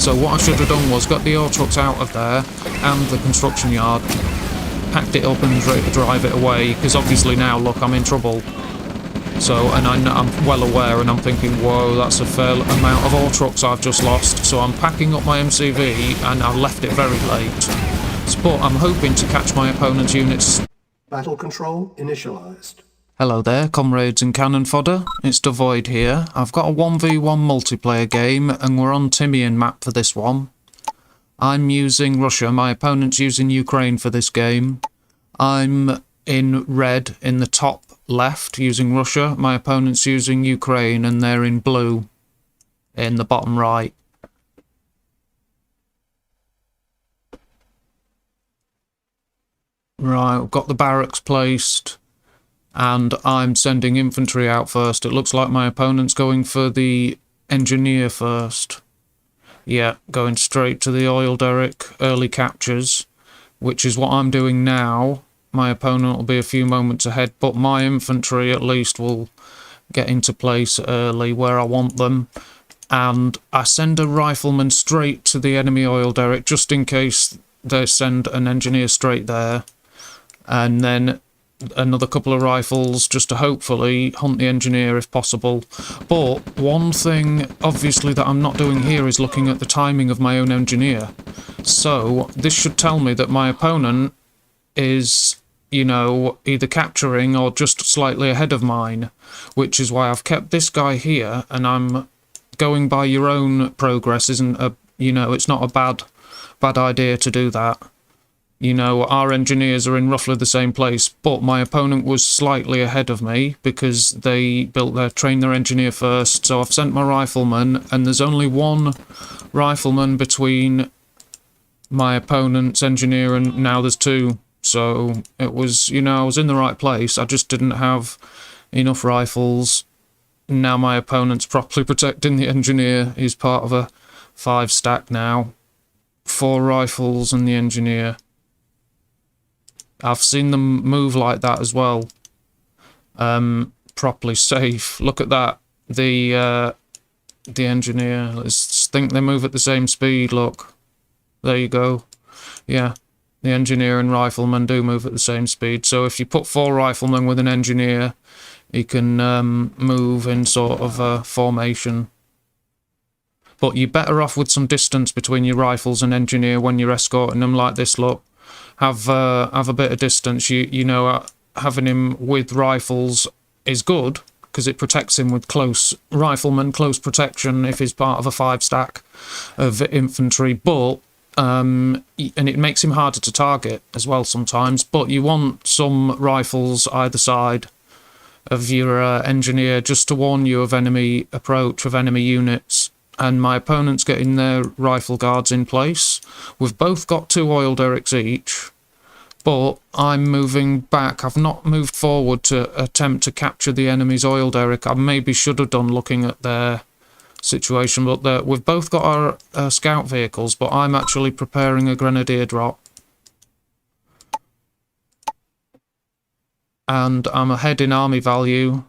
So what I should have done was got the ore trucks out of there and the construction yard, packed it up and drive it away, because obviously now, look, I'm in trouble. So, and I'm well aware, and I'm thinking, whoa, that's a fair amount of ore trucks I've just lost. So I'm packing up my MCV, and I left it very late. But I'm hoping to catch my opponent's units. Battle control initialized. Hello there, comrades and cannon fodder. It's Dvoid here. I've got a 1v1 multiplayer game, and we're on Timian map for this one. I'm using Russia, my opponent's using Ukraine for this game. I'm in red in the top left using Russia, my opponent's using Ukraine, and they're in blue in the bottom right. Right, I've got the barracks placed, and I'm sending infantry out first. It looks like my opponent's going for the engineer first. Yeah, going straight to the oil derrick, early captures, which is what I'm doing now. My opponent will be a few moments ahead, but my infantry at least will get into place early where I want them. And I send a rifleman straight to the enemy oil derrick, just in case they send an engineer straight there. And then another couple of rifles just to hopefully hunt the engineer if possible. But one thing obviously that I'm not doing here is looking at the timing of my own engineer. So this should tell me that my opponent is, you know, either capturing or just slightly ahead of mine, which is why I've kept this guy here, and I'm going by your own progress isn't a, you know, it's not a bad idea to do that. You know, our engineers are in roughly the same place, but my opponent was slightly ahead of me because they trained their engineer first. So I've sent my rifleman, and there's only one rifleman between my opponent's engineer and now there's two. So it was, you know, I was in the right place. I just didn't have enough rifles. Now my opponent's properly protecting the engineer. He's part of a 5-stack now. 4 rifles and the engineer. I've seen them move like that as well. Properly safe. Look at that. The engineer. Let's think they move at the same speed. Look. There you go. Yeah. The engineer and rifleman do move at the same speed. So if you put 4 riflemen with an engineer, you can move in sort of a formation. But you're better off with some distance between your rifles and engineer when you're escorting them like this. Look. Have a bit of distance. You know, having him with rifles is good because it protects him with close protection if he's part of a 5-stack of infantry. But and it makes him harder to target as well sometimes. But you want some rifles either side of your engineer just to warn you of enemy approach, of enemy units. And my opponent's getting their rifle guards in place. We've both got 2 oil derricks each, but I'm moving back. I've not moved forward to attempt to capture the enemy's oil derrick. I maybe should have done looking at their situation, but we've both got our scout vehicles, but I'm actually preparing a grenadier drop. And I'm ahead in army value.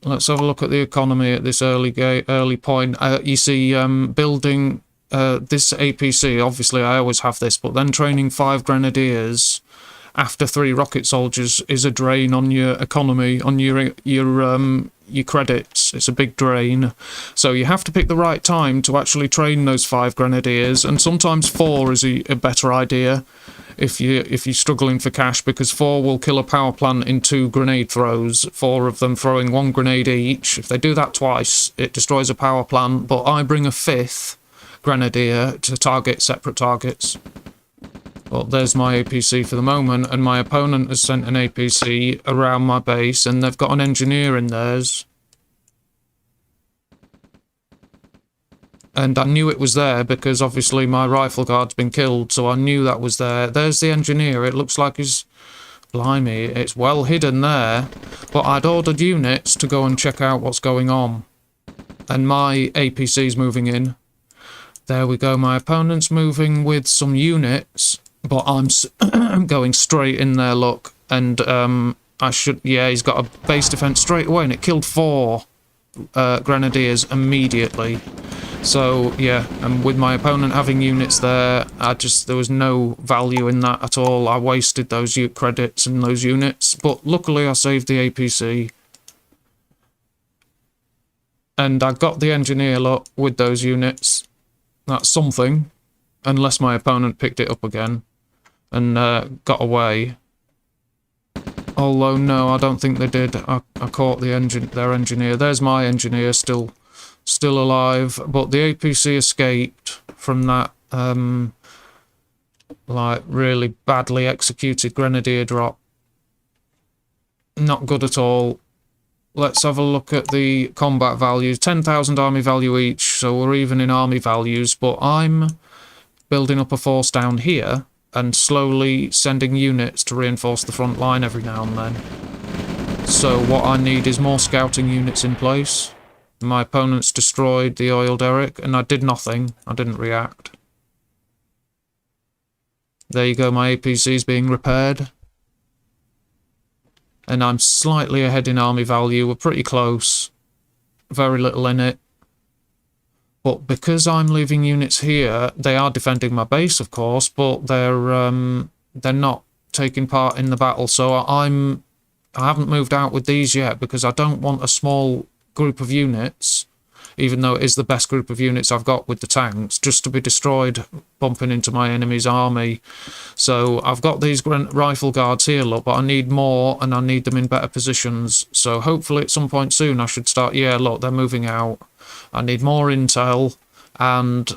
Let's have a look at the economy at this early point. You see, building this APC, obviously I always have this, but then training 5 grenadiers after 3 rocket soldiers is a drain on your economy, on your credits. It's a big drain. So you have to pick the right time to actually train those 5 grenadiers, and sometimes 4 is a better idea if you're struggling for cash, because 4 will kill a power plant in 2 grenade throws, 4 of them throwing 1 grenade each. If they do that twice, it destroys a power plant, but I bring a 5th grenadier to target separate targets. But there's my APC for the moment, and my opponent has sent an APC around my base, and they've got an engineer in theirs. And I knew it was there because obviously my rifle guard's been killed, so I knew that was there. There's the engineer. It looks like he's... Blimey, it's well hidden there. But I'd ordered units to go and check out what's going on. And my APC's moving in. There we go. My opponent's moving with some units, but I'm going straight in there, look. And yeah, he's got a base defense straight away, and it killed 4 grenadiers immediately. So, yeah, and with my opponent having units there, there was no value in that at all. I wasted those credits and those units, but luckily I saved the APC. And I got the engineer lot with those units. That's something, unless my opponent picked it up again and got away. Although, no, I don't think they did. I caught their engineer. There's my engineer still alive, but the APC escaped from that, like, really badly executed grenadier drop. Not good at all. Let's have a look at the combat values. 10,000 army value each, so we're even in army values, but I'm building up a force down here and slowly sending units to reinforce the front line every now and then. So what I need is more scouting units in place. My opponents destroyed the oil derrick, and I did nothing. I didn't react. There you go, my APC is being repaired. And I'm slightly ahead in army value. We're pretty close. Very little in it. But because I'm leaving units here, they are defending my base, of course, but they're not taking part in the battle. So I haven't moved out with these yet because I don't want a small group of units, even though it is the best group of units I've got with the tanks, just to be destroyed bumping into my enemy's army. So I've got these rifle guards here, look, but I need more and I need them in better positions. So hopefully at some point soon I should start, yeah, look, they're moving out. I need more intel and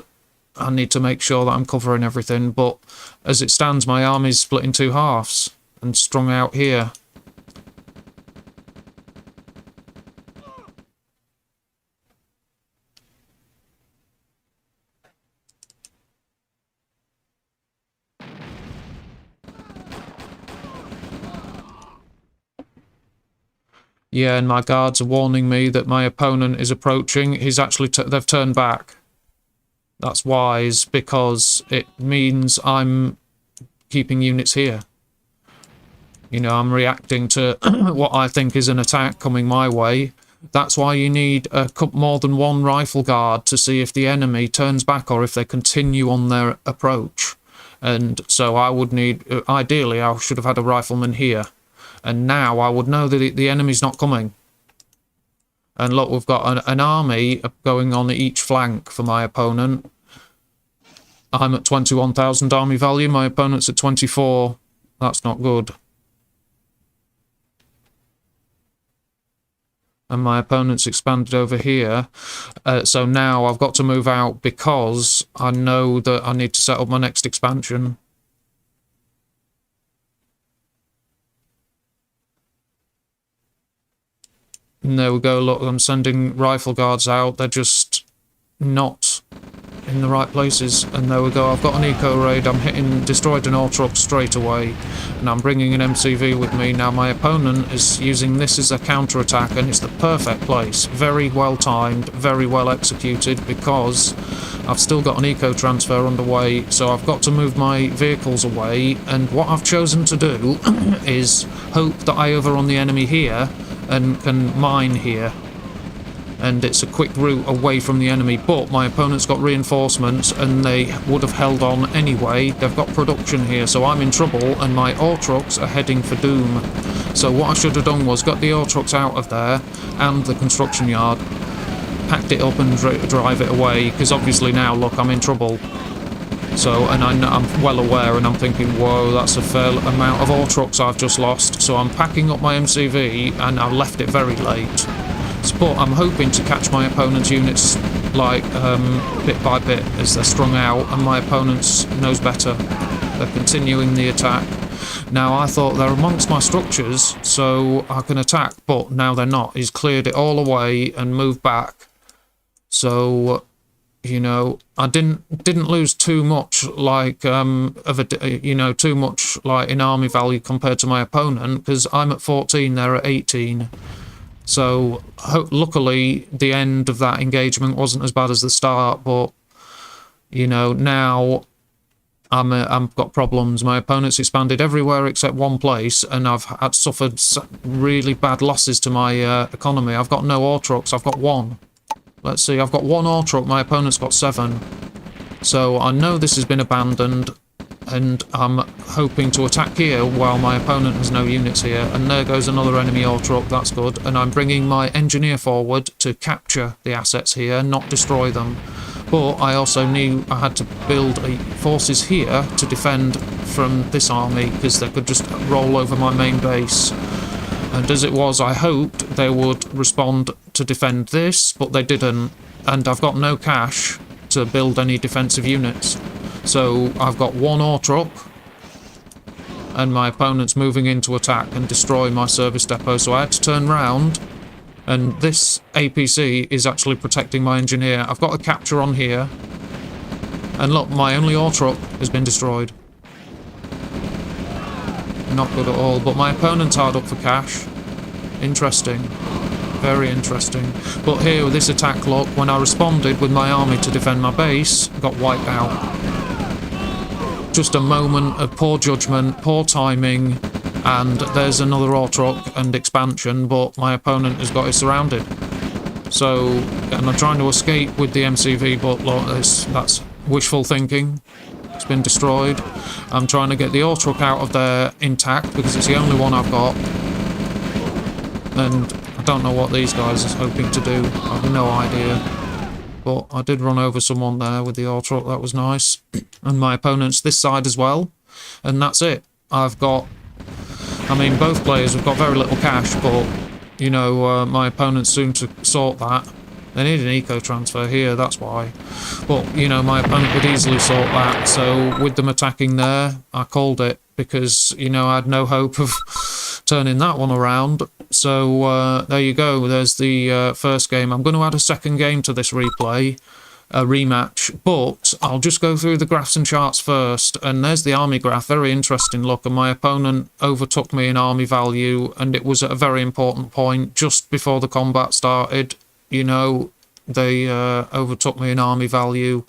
I need to make sure that I'm covering everything. But as it stands, my army's split in two halves and strung out here. Yeah, and my guards are warning me that my opponent is approaching. He's actually, they've turned back. That's wise, because it means I'm keeping units here. You know, I'm reacting to what I think is an attack coming my way. That's why you need more than one rifle guard to see if the enemy turns back or if they continue on their approach. And so I would need, ideally, I should have had a rifleman here. And now I would know that the enemy's not coming. And look, we've got an army going on each flank for my opponent. I'm at 21,000 army value. My opponent's at 24. That's not good. And my opponent's expanded over here. So now I've got to move out because I know that I need to set up my next expansion. And there we go, look, I'm sending rifle guards out. They're just not in the right places. And there we go, I've got an eco raid. I'm destroyed an ore truck straight away. And I'm bringing an MCV with me. Now my opponent is using this as a counter-attack, and it's the perfect place. Very well timed, very well executed, because I've still got an eco transfer underway. So I've got to move my vehicles away. And what I've chosen to do is hope that I overrun the enemy here and can mine here, and it's a quick route away from the enemy. But my opponent's got reinforcements and they would have held on anyway. They've got production here, so I'm in trouble, and my ore trucks are heading for doom. So what I should have done was got the ore trucks out of there and the construction yard, packed it up and drive it away, because obviously now, look, I'm in trouble. So, and I'm well aware, and I'm thinking, whoa, that's a fair amount of ore trucks I've just lost. So I'm packing up my MCV, and I left it very late. But I'm hoping to catch my opponent's units, like, bit by bit as they're strung out, and my opponent knows better. They're continuing the attack. Now, I thought they're amongst my structures, so I can attack, but now they're not. He's cleared it all away and moved back. So, you know, I didn't lose too much, like, too much, like, in army value compared to my opponent, because I'm at 14, they're at 18. So, luckily, the end of that engagement wasn't as bad as the start, but, you know, now I've got problems. My opponent's expanded everywhere except one place, and I've suffered really bad losses to my economy. I've got no ore trucks, I've got one. Let's see, I've got 1 ore truck, my opponent's got 7. So I know this has been abandoned, and I'm hoping to attack here while my opponent has no units here. And there goes another enemy ore truck, that's good. And I'm bringing my engineer forward to capture the assets here, not destroy them. But I also knew I had to build forces here to defend from this army, because they could just roll over my main base. And as it was, I hoped they would respond to defend this, but they didn't. And I've got no cash to build any defensive units. So I've got 1 ore truck, and my opponent's moving in to attack and destroy my service depot, so I had to turn round, and this APC is actually protecting my engineer. I've got a capture on here, and look, my only ore truck has been destroyed. Not good at all, but my opponent's hard up for cash. Interesting. Very interesting. But here with this attack, look, when I responded with my army to defend my base, I got wiped out. Just a moment of poor judgment, poor timing, and there's another ore truck and expansion, but my opponent has got it surrounded. So, and I'm trying to escape with the MCV, but look, that's wishful thinking. It's been destroyed. I'm trying to get the ore truck out of there intact, because it's the only one I've got. And I don't know what these guys are hoping to do. I have no idea. But I did run over someone there with the ore truck, that was nice. And my opponent's this side as well. And that's it. I've got... I mean, both players have got very little cash, but, you know, my opponent's soon to sort that. They need an eco transfer here, that's why. But, you know, my opponent could easily sort that. So with them attacking there, I called it, because, you know, I had no hope of turning that one around. So there you go, there's the first game. I'm going to add a second game to this replay, a rematch, but I'll just go through the graphs and charts first. And there's the army graph, very interesting look, and my opponent overtook me in army value, and it was at a very important point just before the combat started. You know, they overtook me in army value.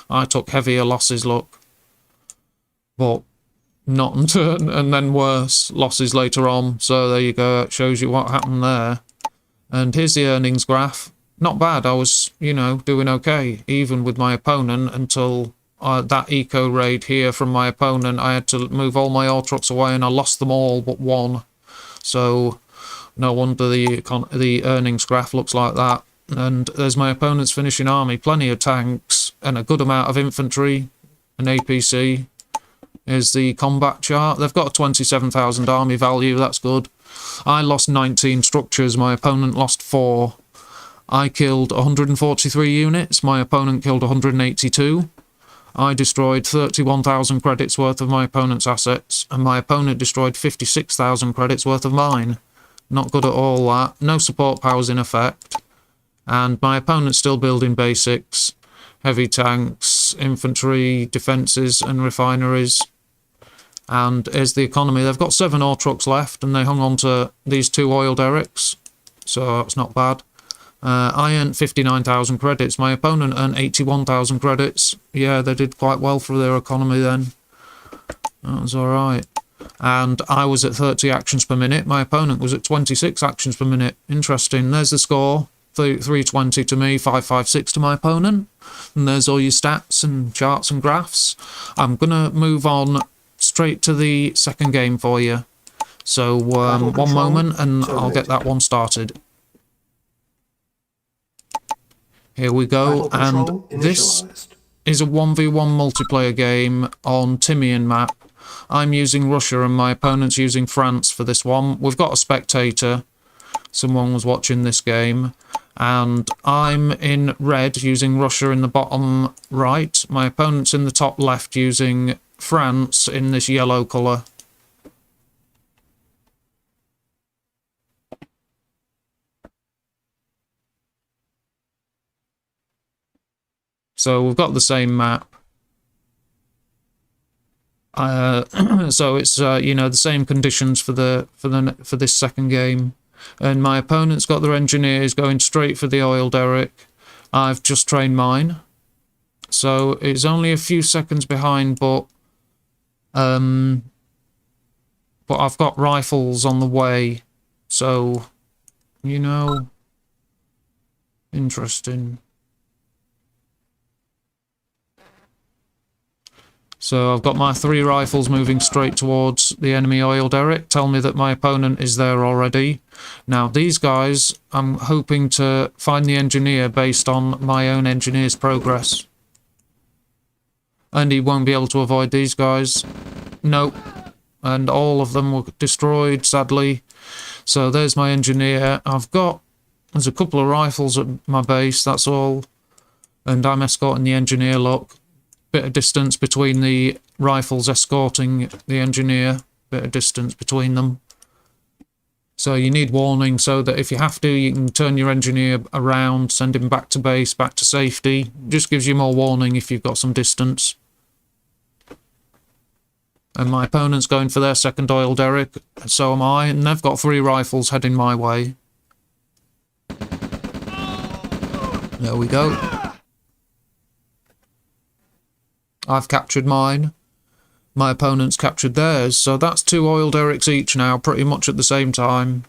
I took heavier losses, look, but not in turn, and then worse losses later on. So there you go, it shows you what happened there. And here's the earnings graph. Not bad, I was, you know, doing okay, even with my opponent, until that eco raid here from my opponent. I had to move all my ore trucks away, and I lost them all but one. So no wonder the earnings graph looks like that. And there's my opponent's finishing army, plenty of tanks and a good amount of infantry, an APC. Is the combat chart. They've got a 27,000 army value, that's good. I lost 19 structures, my opponent lost 4. I killed 143 units, my opponent killed 182. I destroyed 31,000 credits worth of my opponent's assets, and my opponent destroyed 56,000 credits worth of mine. Not good at all, that. No support powers in effect. And my opponent's still building basics, heavy tanks, infantry, defences and refineries. And here's the economy. They've got 7 ore trucks left, and they hung on to these 2 oil derricks, so that's not bad. I earned 59,000 credits. My opponent earned 81,000 credits. Yeah, they did quite well for their economy then. That was alright. And I was at 30 actions per minute. My opponent was at 26 actions per minute. Interesting. There's the score. 320 to me, 556 to my opponent. And there's all your stats and charts and graphs. I'm going to move on straight to the second game for you. So one moment and I'll get that one started. Here we go, and this is a 1v1 multiplayer game on Timian map. I'm using Russia and my opponent's using France for this one. We've got a spectator. Someone was watching this game. And I'm in red using Russia in the bottom right. My opponent's in the top left using France in this yellow colour. So we've got the same map. So it's you know, the same conditions for this second game. And my opponent's got their engineers going straight for the oil derrick. I've just trained mine. So it's only a few seconds behind, but I've got rifles on the way. So, you know, Interesting. So I've got my 3 rifles moving straight towards the enemy oil derrick. Tell me that my opponent is there already. Now these guys, I'm hoping to find the engineer based on my own engineer's progress. And he won't be able to avoid these guys. Nope. And all of them were destroyed, sadly. So there's my engineer. There's a couple of rifles at my base, that's all. And I'm escorting the engineer, look. Bit of distance between the rifles escorting the engineer. Bit of distance between them. So you need warning so that if you have to, you can turn your engineer around, send him back to base, back to safety. Just gives you more warning if you've got some distance. And my opponent's going for their second oil derrick, so am I, and they've got 3 rifles heading my way. There we go. I've captured mine. My opponent's captured theirs, so that's 2 oil derricks each now, pretty much at the same time.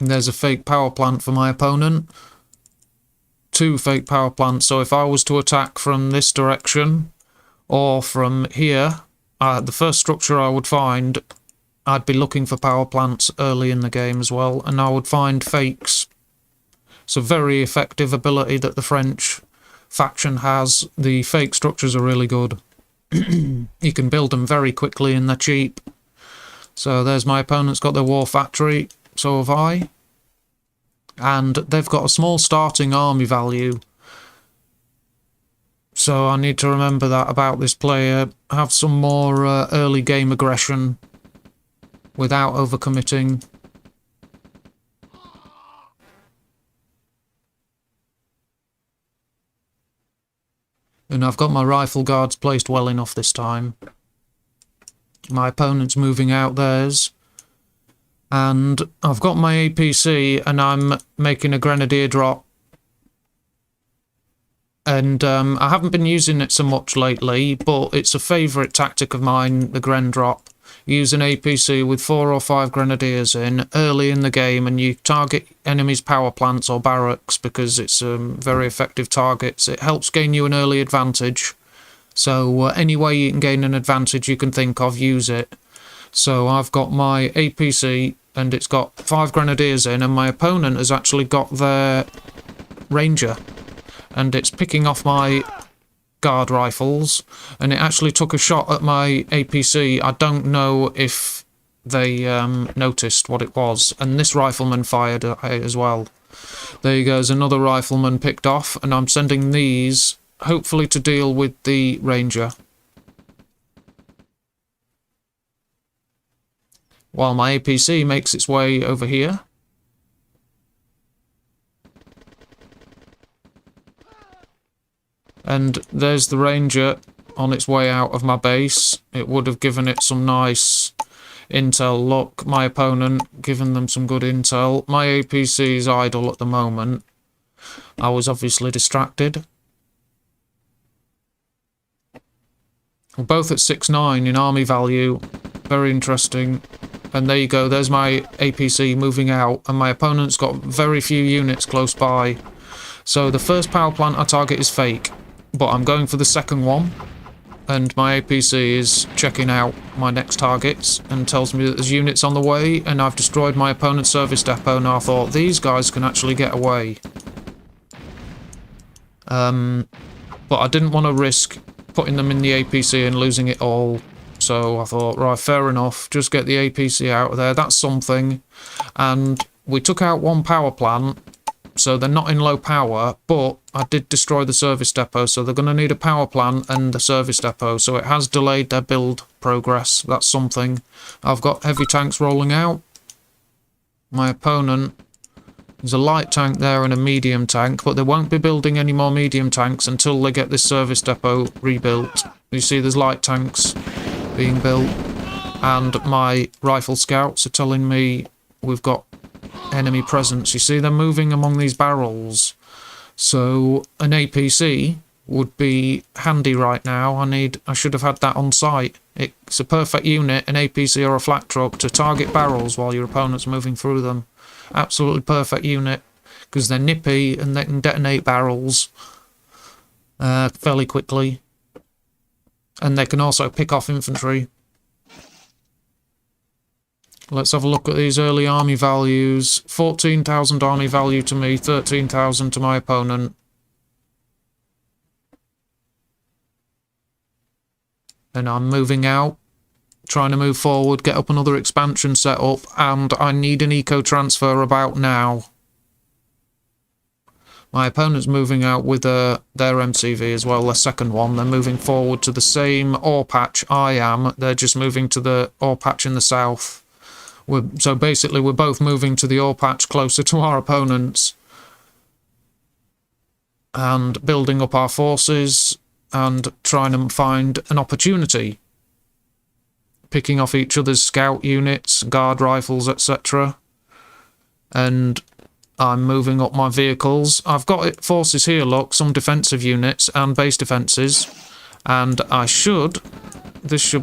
And there's a fake power plant for my opponent. 2 fake power plants, so if I was to attack from this direction or from here, the first structure I would find, I'd be looking for power plants early in the game as well, and I would find fakes. It's a very effective ability that the French faction has. The fake structures are really good. You can build them very quickly and they're cheap. So there's my opponent's got their war factory, so have I. And they've got a small starting army value. So I need to remember that about this player. Have some more early game aggression without overcommitting. And I've got my rifle guards placed well enough this time. My opponent's moving out theirs. And I've got my APC and I'm making a grenadier drop. And I haven't been using it so much lately, but it's a favourite tactic of mine, the Gren drop. Use an APC with 4 or 5 grenadiers in early in the game, and you target enemies' power plants or barracks because it's very effective targets. It helps gain you an early advantage. So any way you can gain an advantage you can think of, use it. So I've got my APC and it's got 5 grenadiers in, and my opponent has actually got their ranger. And it's picking off my guard rifles, and it actually took a shot at my APC. I don't know if they noticed what it was, and this rifleman fired at it as well. There you go, there's another rifleman picked off, and I'm sending these hopefully to deal with the ranger. While my APC makes its way over here. And there's the ranger on its way out of my base. It would have given it some nice intel. Look, my opponent given them some good intel. My APC is idle at the moment. I was obviously distracted. We're both at 6.9 in army value. Very interesting. And there you go, there's my APC moving out, and my opponent's got very few units close by. So the first power plant I target is fake, but I'm going for the second one, and my APC is checking out my next targets and tells me that there's units on the way, and I've destroyed my opponent's service depot. Now I thought, these guys can actually get away. But I didn't want to risk putting them in the APC and losing it all. So I thought, right, fair enough, just get the APC out of there, that's something. And we took out one power plant, so they're not in low power, but I did destroy the service depot, so they're going to need a power plant and the service depot, so it has delayed their build progress, that's something. I've got heavy tanks rolling out. My opponent, there's a light tank there and a medium tank, but they won't be building any more medium tanks until they get this service depot rebuilt. You see there's light tanks being built, and my rifle scouts are telling me we've got enemy presence. You see they're moving among these barrels, so an APC would be handy right now. I should have had that on site. It's a perfect unit, an APC or a flak truck, to target barrels while your opponent's moving through them. Absolutely perfect unit, because they're nippy and they can detonate barrels fairly quickly. And they can also pick off infantry. Let's have a look at these early army values. 14,000 army value to me, 13,000 to my opponent. And I'm moving out, trying to move forward, get up another expansion set up, and I need an eco transfer about now. My opponent's moving out with their MCV as well, their second one. They're moving forward to the same ore patch I am. They're just moving to the ore patch in the south. So basically we're both moving to the ore patch closer to our opponents. And building up our forces and trying to find an opportunity. Picking off each other's scout units, guard rifles, etc. And I'm moving up my vehicles. I've got forces here, look, some defensive units and base defences. And I should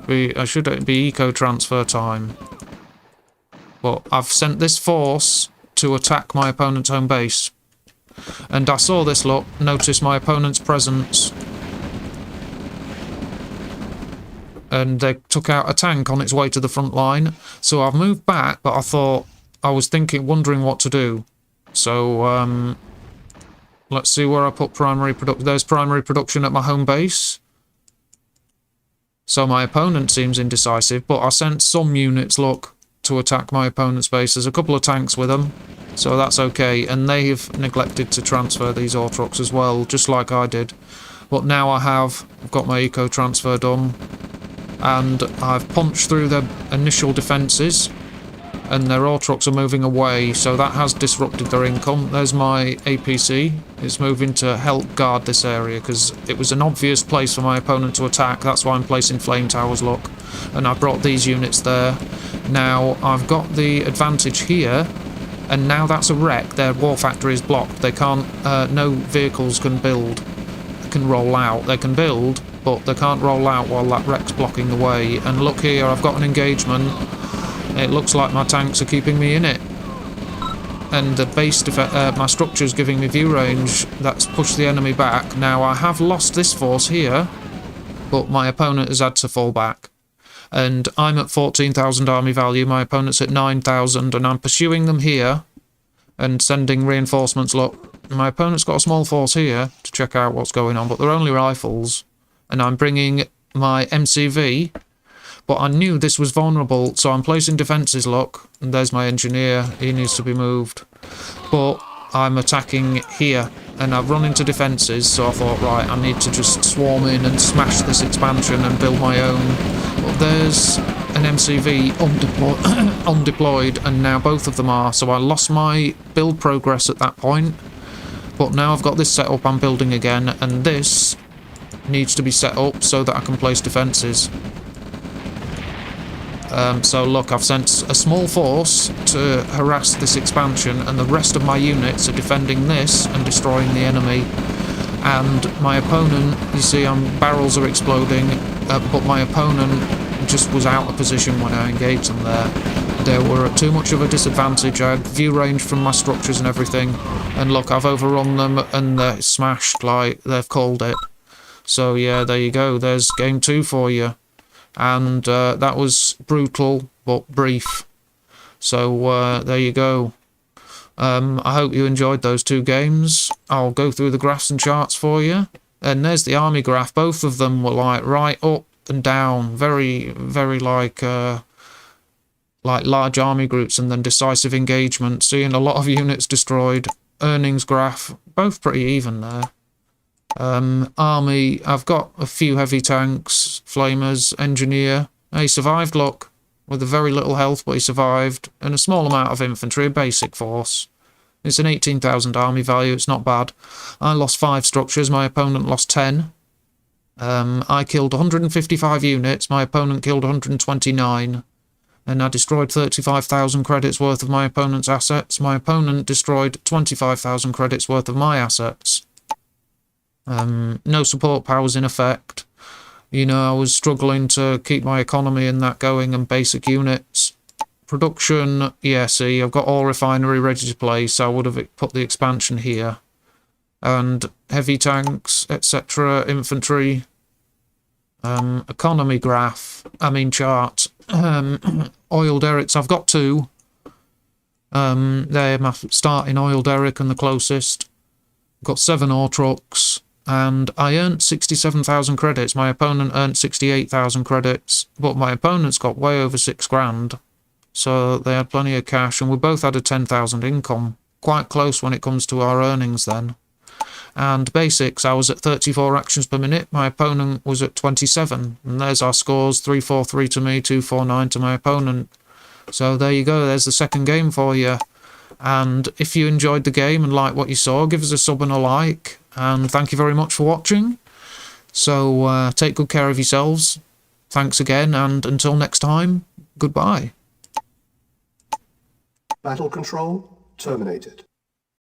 be eco transfer time. But I've sent this force to attack my opponent's home base. And I saw this, look, notice my opponent's presence. And they took out a tank on its way to the front line. So I've moved back, but I was wondering what to do. So, let's see where I put primary production. There's primary production at my home base. So my opponent seems indecisive, but I sent some units, look, to attack my opponent's base. There's a couple of tanks with them, so that's okay. And they've neglected to transfer these ore trucks as well, just like I did. But now I've got my eco transfer done. And I've punched through their initial defences, and their ore trucks are moving away, so that has disrupted their income. There's my APC. It's moving to help guard this area, because it was an obvious place for my opponent to attack. That's why I'm placing flame towers, look. And I brought these units there. Now, I've got the advantage here, and now that's a wreck. Their war factory is blocked. They can't, no vehicles can build, can roll out. They can build, but they can't roll out while that wreck's blocking the way. And look here, I've got an engagement. It looks like my tanks are keeping me in it. And the base my structure's giving me view range. That's pushed the enemy back. Now, I have lost this force here, but my opponent has had to fall back. And I'm at 14,000 army value, my opponent's at 9,000, and I'm pursuing them here and sending reinforcements. Look, my opponent's got a small force here to check out what's going on, but they're only rifles. And I'm bringing my MCV, but I knew this was vulnerable, so I'm placing defences, look, and there's my engineer, he needs to be moved. But I'm attacking here, and I've run into defences, so I thought, right, I need to just swarm in and smash this expansion and build my own. But there's an MCV undeployed, and now both of them are, so I lost my build progress at that point. But now I've got this set up, I'm building again, and this needs to be set up so that I can place defences. So look, I've sent a small force to harass this expansion, and the rest of my units are defending this and destroying the enemy. And my opponent, you see, barrels are exploding, but my opponent just was out of position when I engaged them there. They were at too much of a disadvantage. I had view range from my structures and everything, and look, I've overrun them and they're smashed, like they've called it. So yeah, there you go, there's game 2 for you. And that was brutal but brief. So there you go. I hope you enjoyed those 2 games. I'll go through the graphs and charts for you. And there's the army graph. Both of them were like right up and down, very, very like large army groups, and then decisive engagement. Seeing a lot of units destroyed. Earnings graph, both pretty even there. Army, I've got a few heavy tanks, flamers, engineer. He survived, look, with a very little health, but he survived. And a small amount of infantry, a basic force. It's an 18,000 army value, it's not bad. I lost 5 structures, my opponent lost 10. I killed 155 units, my opponent killed 129. And I destroyed 35,000 credits worth of my opponent's assets. My opponent destroyed 25,000 credits worth of my assets. No support powers in effect. You know, I was struggling to keep my economy and that going, and basic units. Production, yeah, see, I've got all refinery ready to place, so I would have put the expansion here. And heavy tanks, etc., infantry. Economy graph, chart. Oil derricks, I've got 2. They're my starting oil derrick and the closest. Got 7 ore trucks. And I earned 67,000 credits. My opponent earned 68,000 credits, but my opponent's got way over 6 grand. So they had plenty of cash, and we both had a 10,000 income. Quite close when it comes to our earnings then. And basics, I was at 34 actions per minute. My opponent was at 27. And there's our scores, 343 to me, 249 to my opponent. So there you go, there's the second game for you. And if you enjoyed the game and liked what you saw, give us a sub and a like. And thank you very much for watching. So take good care of yourselves. Thanks again, and until next time, goodbye. Battle control terminated.